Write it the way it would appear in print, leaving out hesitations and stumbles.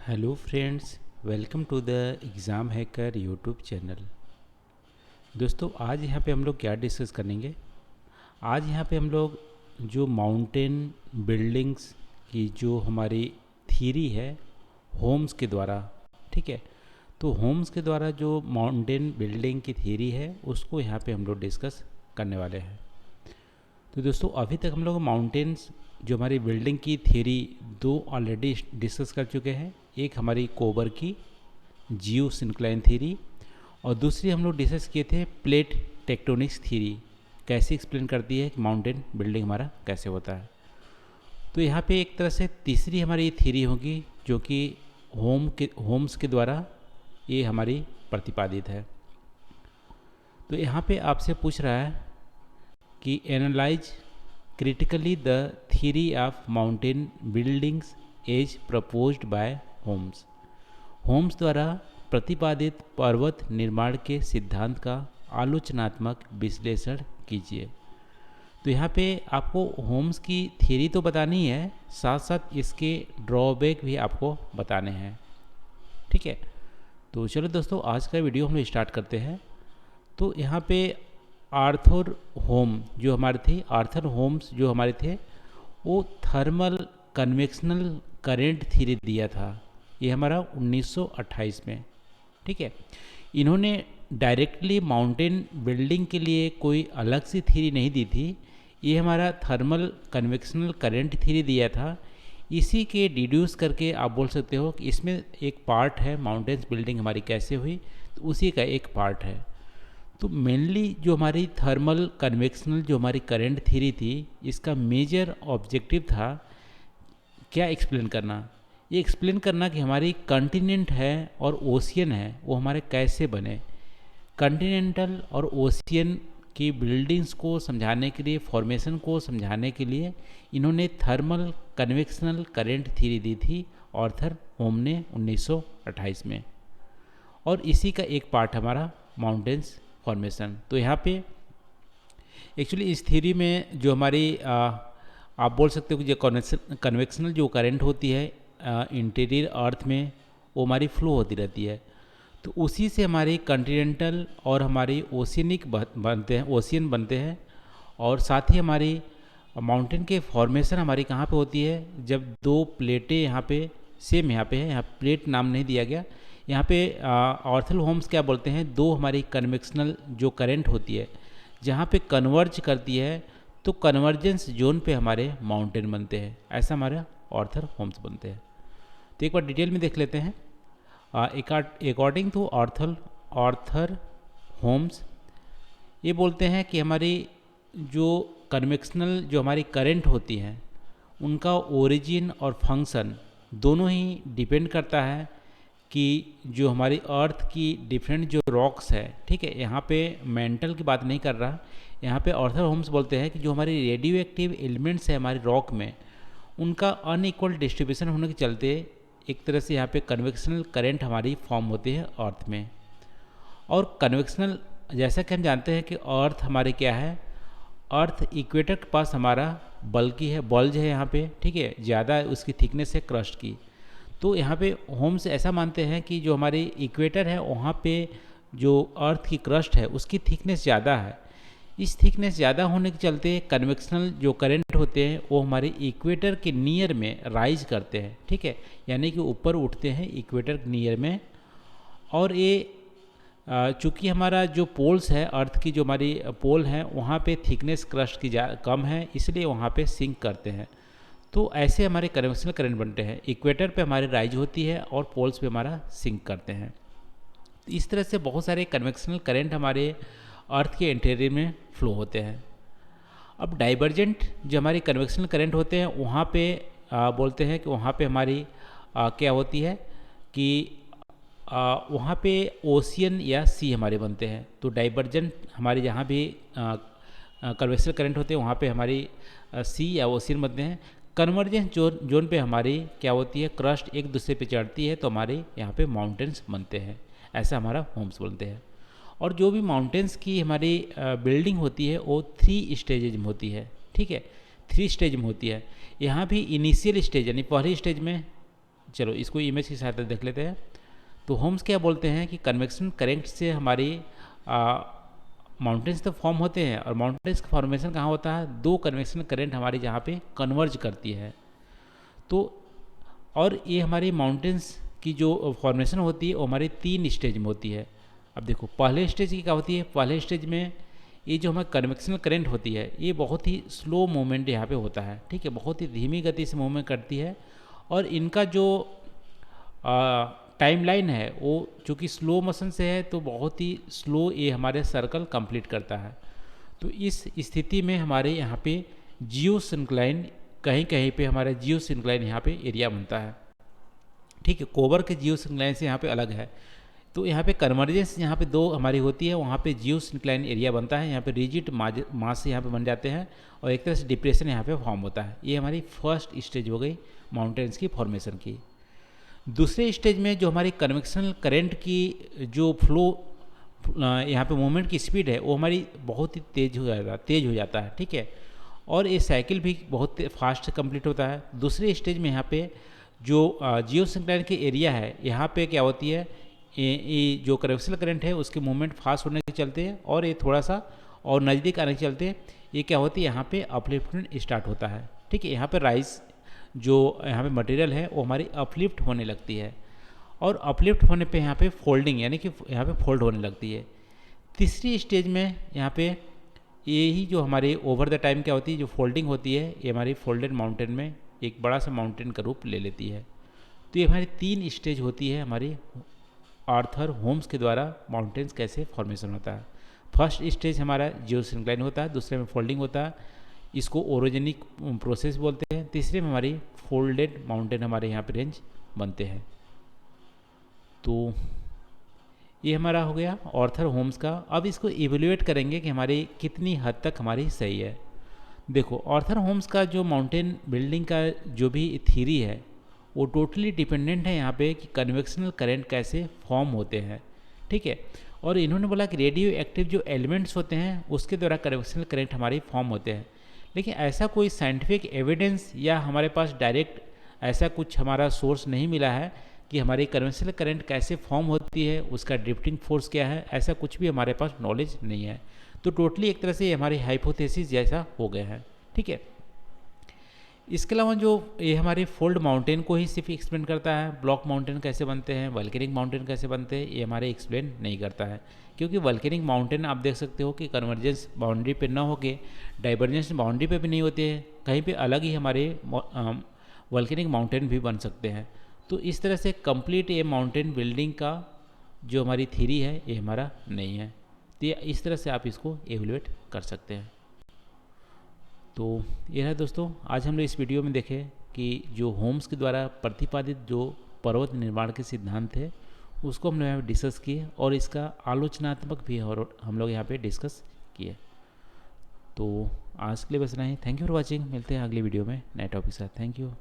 Hello friends, welcome to the exam hacker YouTube channel. दोस्तों, आज यहाँ पे हम लोग क्या डिस्कस करेंगे। आज यहाँ पे हम लोग जो माउंटेन बिल्डिंग्स की जो हमारी थ्योरी है होम्स के द्वारा, ठीक है। तो होम्स के द्वारा जो माउंटेन बिल्डिंग की थ्योरी है उसको यहाँ पे हम लोग डिस्कस करने वाले हैं। तो दोस्तों, अभी तक हम लोग माउंटेन्स जो हमारी बिल्डिंग की थ्योरी दो ऑलरेडी डिस्कस कर चुके हैं। एक हमारी कोबर की जियो सिंक्लाइन थ्योरी और दूसरी हम लोग डिस्कस किए थे प्लेट टेक्टोनिक्स थ्योरी, कैसे एक्सप्लेन करती है कि माउंटेन बिल्डिंग हमारा कैसे होता है। तो यहाँ पे एक तरह से तीसरी हमारी थ्योरी होगी जो कि होम्स के द्वारा ये हमारी प्रतिपादित है। तो यहाँ पे आपसे पूछ रहा है कि analyse critically the theory of mountain buildings as proposed by Holmes. Holmes द्वारा प्रतिपादित पर्वत निर्माण के सिद्धांत का आलोचनात्मक विश्लेषण कीजिए। तो यहाँ पे आपको होम्स की थ्योरी तो बतानी है, साथ साथ इसके ड्रॉबैक भी आपको बताने हैं, ठीक है। तो चलो दोस्तों, आज का वीडियो हम लोग स्टार्ट करते हैं। तो यहाँ पे आर्थर होम्स जो हमारे थे वो थर्मल कन्वेक्शनल करंट थ्योरी दिया था। ये हमारा 1928 में, ठीक है। इन्होंने डायरेक्टली माउंटेन बिल्डिंग के लिए कोई अलग सी थ्योरी नहीं दी थी। ये हमारा थर्मल कन्वेक्शनल करंट थ्योरी दिया था। इसी के डिड्यूस करके आप बोल सकते हो कि इसमें एक पार्ट है माउंटेन्स बिल्डिंग हमारी कैसे हुई, तो उसी का एक पार्ट है। तो मेनली जो हमारी थर्मल कन्वेक्शनल जो हमारी करंट थ्योरी थी, इसका मेजर ऑब्जेक्टिव था क्या एक्सप्लेन करना। ये एक्सप्लेन करना कि हमारी कॉन्टिनेंट है और ओशियन है वो हमारे कैसे बने। कॉन्टिनेंटल और ओशियन की बिल्डिंग्स को समझाने के लिए, फॉर्मेशन को समझाने के लिए इन्होंने थर्मल कन्वेक्शनल करंट थ्योरी दी थी आर्थर होम ने 1928 में। और इसी का एक पार्ट हमारा माउंटेन्स फॉर्मेशन। तो यहाँ पे एक्चुअली इस थ्योरी में जो हमारी आप बोल सकते हो कि जो कन्वेक्शनल जो करंट होती है इंटीरियर अर्थ में, वो हमारी फ्लो होती रहती है। तो उसी से हमारी कॉन्टिनेंटल और हमारी ओशियनिक बनते हैं, ओशियन बनते हैं। और साथ ही हमारी माउंटेन के फॉर्मेशन हमारी कहाँ पे होती है, जब दो प्लेटें यहाँ पे सेम यहाँ पे है, यहाँ प्लेट नाम नहीं दिया गया। यहाँ पे आर्थर होम्स क्या बोलते हैं, दो हमारी कन्वेक्शनल जो करंट होती है जहाँ पे कन्वर्ज करती है, तो कन्वर्जेंस जोन पे हमारे माउंटेन बनते हैं। ऐसा हमारे आर्थर होम्स बनते हैं। तो एक बार डिटेल में देख लेते हैं। अकॉर्डिंग टू आर्थर होम्स ये बोलते हैं कि हमारी जो कन्वेक्शनल जो हमारी करंट होती हैं उनका ओरिजिन और फंक्शन दोनों ही डिपेंड करता है कि जो हमारी अर्थ की डिफरेंट जो रॉक्स है, ठीक है। यहाँ पे मेंटल की बात नहीं कर रहा। यहाँ पे आर्थर होम्स बोलते हैं कि जो हमारी रेडियो एक्टिव एलिमेंट्स है हमारी रॉक में, उनका अनइक्वल डिस्ट्रीब्यूशन होने के चलते एक तरह से यहाँ पे कन्वेक्शनल करंट हमारी फॉर्म होती है अर्थ में। और कन्वेक्शनल जैसा कि हम जानते हैं कि अर्थ हमारे क्या है, अर्थ इक्वेटर के पास हमारा बल्कि है, बल्ज है यहाँ पे, ठीक है। ज़्यादा उसकी थिकनेस है क्रस्ट की। तो यहाँ पे होम्स ऐसा मानते हैं कि जो हमारी इक्वेटर है वहाँ पे जो अर्थ की क्रस्ट है उसकी थिकनेस ज़्यादा है। इस थिकनेस ज़्यादा होने के चलते कन्वेक्शनल जो करंट होते हैं वो हमारे इक्वेटर के नियर में राइज करते हैं, ठीक है। यानी कि ऊपर उठते हैं इक्वेटर के नियर में। और ये चूँकि हमारा जो पोल्स है, अर्थ की जो हमारी पोल है वहाँ पे थिकनेस क्रस्ट की कम है, इसलिए वहाँ पे सिंक करते हैं। तो ऐसे हमारे कन्वेक्शनल करंट बनते हैं, इक्वेटर पे हमारी राइज होती है और पोल्स पे हमारा सिंक करते हैं। तो इस तरह से बहुत सारे कन्वेक्शनल करंट हमारे अर्थ के इंटीरियर में फ्लो होते हैं। अब डाइवर्जेंट जो हमारी कन्वेक्शनल करंट होते हैं वहाँ पे बोलते हैं कि वहाँ पे हमारी क्या होती है कि वहाँ पे ओशियन या सी हमारे बनते हैं। तो डाइवर्जेंट हमारे जहाँ भी कन्वेक्शनल करंट होते हैं वहाँ पे हमारी सी या ओशियन बनते हैं। कन्वर्जेंस जोन पे हमारी क्या होती है, क्रस्ट एक दूसरे पे चढ़ती है, तो हमारे यहाँ पे माउंटेन्स बनते हैं। ऐसा हमारा होम्स बनते हैं। और जो भी माउंटेन्स की हमारी बिल्डिंग होती है वो 3 स्टेजेज में होती है, ठीक है। 3 स्टेज में होती है। यहाँ भी इनिशियल स्टेज यानी पहली स्टेज में चलो इसको इमेज की सहायता देख लेते हैं। तो होम्स क्या बोलते हैं कि कन्वेक्शन करंट से हमारी माउंटेन्स तो फॉर्म होते हैं, और माउंटेन्स का फॉर्मेशन कहाँ होता है, दो कन्वेक्शन करंट हमारी जहाँ पे कन्वर्ज करती है। तो और ये हमारी माउंटेन्स की जो फॉर्मेशन होती है वो हमारी 3 स्टेज में होती है। अब देखो पहले स्टेज की क्या होती है, पहले स्टेज में ये जो हमारी कन्वेक्शनल करंट होती है ये बहुत ही स्लो मूवमेंट यहाँ पे होता है, ठीक है, बहुत ही धीमी गति से मूवमेंट करती है। और इनका जो टाइमलाइन है वो चूँकि स्लो मोशन से है तो बहुत ही स्लो ये हमारे सर्कल कंप्लीट करता है। तो इस स्थिति में हमारे यहाँ पे जियो सिंक्लाइन, कहीं कहीं पे हमारा जियो सिंक्लाइन यहाँ पे एरिया बनता है, ठीक है। कोबर के जियो सिंक्लाइन से यहाँ पे अलग है। तो यहाँ पे कन्वर्जेंस यहाँ पे दो हमारी होती है, वहाँ पे जियो सिंक्लाइन एरिया बनता है, यहाँ पे रिजिड मास से यहाँ पे बन जाते हैं और एक तरह से डिप्रेशन यहाँ पे फॉर्म होता है। ये हमारी फर्स्ट स्टेज हो गई माउंटेन्स की फॉर्मेशन की। दूसरे स्टेज में जो हमारी कन्वेक्शनल करंट की जो फ्लो यहाँ पे मूवमेंट की स्पीड है वो हमारी बहुत ही तेज हो जाता है, ठीक है। और ये साइकिल भी बहुत फास्ट कंप्लीट होता है। दूसरे स्टेज में यहाँ पे जो जियो सिंक्लाइन के एरिया है यहाँ पे क्या होती है, ये जो कन्वेक्शनल करंट है उसके मूवमेंट फास्ट होने के चलते हैं और ये थोड़ा सा और नज़दीक आने के चलते ये क्या होती है, यहाँ पे अपलिफ्टमेंट स्टार्ट होता है, ठीक है। यहाँ पे राइज जो यहाँ पे मटेरियल है वो हमारी अपलिफ्ट होने लगती है और अपलिफ्ट होने पे यहाँ पे फोल्डिंग यानी कि यहाँ पे फोल्ड होने लगती है। तीसरी स्टेज में यहाँ पे यही जो हमारे ओवर द टाइम क्या होती है, जो फोल्डिंग होती है ये हमारी फोल्डेड माउंटेन में एक बड़ा सा माउंटेन का रूप ले लेती है। तो ये हमारी 3 स्टेज होती है हमारी आर्थर होम्स के द्वारा माउंटेन्स कैसे फॉर्मेशन होता है। फर्स्ट स्टेज हमारा जियो सिंक्लाइन होता है, दूसरे में फोल्डिंग होता है, इसको ओरोजेनिक प्रोसेस बोलते हैं, तीसरे में हमारी फोल्डेड माउंटेन हमारे यहाँ पे रेंज बनते हैं। तो ये हमारा हो गया आर्थर होम्स का। अब इसको इवेल्युएट करेंगे कि हमारी कितनी हद तक हमारी सही है। देखो आर्थर होम्स का जो माउंटेन बिल्डिंग का जो भी थ्योरी है वो टोटली डिपेंडेंट है यहाँ पे कि कन्वेक्शनल करंट कैसे फॉर्म होते हैं, ठीक है। और इन्होंने बोला कि रेडियो एक्टिव जो एलिमेंट्स होते हैं उसके द्वारा कन्वेक्शनल करंट हमारी फॉर्म होते हैं। लेकिन ऐसा कोई साइंटिफिक एविडेंस या हमारे पास डायरेक्ट ऐसा कुछ हमारा सोर्स नहीं मिला है कि हमारी कन्वेंशनल करंट कैसे फॉर्म होती है, उसका ड्रिफ्टिंग फोर्स क्या है, ऐसा कुछ भी हमारे पास नॉलेज नहीं है। तो टोटली एक तरह से हमारी हाइपोथेसिस जैसा हो गया है, ठीक है। इसके अलावा जो ये हमारे फोल्ड माउंटेन को ही सिर्फ एक्सप्लेन करता है, ब्लॉक माउंटेन कैसे बनते हैं, वल्केनिक माउंटेन कैसे बनते हैं, ये हमारे एक्सप्लेन नहीं करता है। क्योंकि वल्केनिक माउंटेन आप देख सकते हो कि कन्वर्जेंस बाउंड्री पे ना होके डाइवर्जेंस बाउंड्री पे भी नहीं होते हैं, कहीं पे अलग ही हमारे वल्केनिक माउंटेन भी बन सकते हैं। तो इस तरह से कंप्लीट ये माउंटेन बिल्डिंग का जो हमारी थ्योरी है ये हमारा नहीं है। तो इस तरह से आप इसको एवेल्युएट कर सकते हैं। तो ये है दोस्तों, आज हम लोग इस वीडियो में देखे कि जो होम्स के द्वारा प्रतिपादित जो पर्वत निर्माण के सिद्धांत थे उसको हम लोग यहाँ पे डिस्कस किए और इसका आलोचनात्मक भी हम लोग यहाँ पे डिस्कस किए। तो आज के लिए बस इतना ही। Thank you for watching. मिलते हैं अगली वीडियो में नए टॉपिक के साथ। Thank you.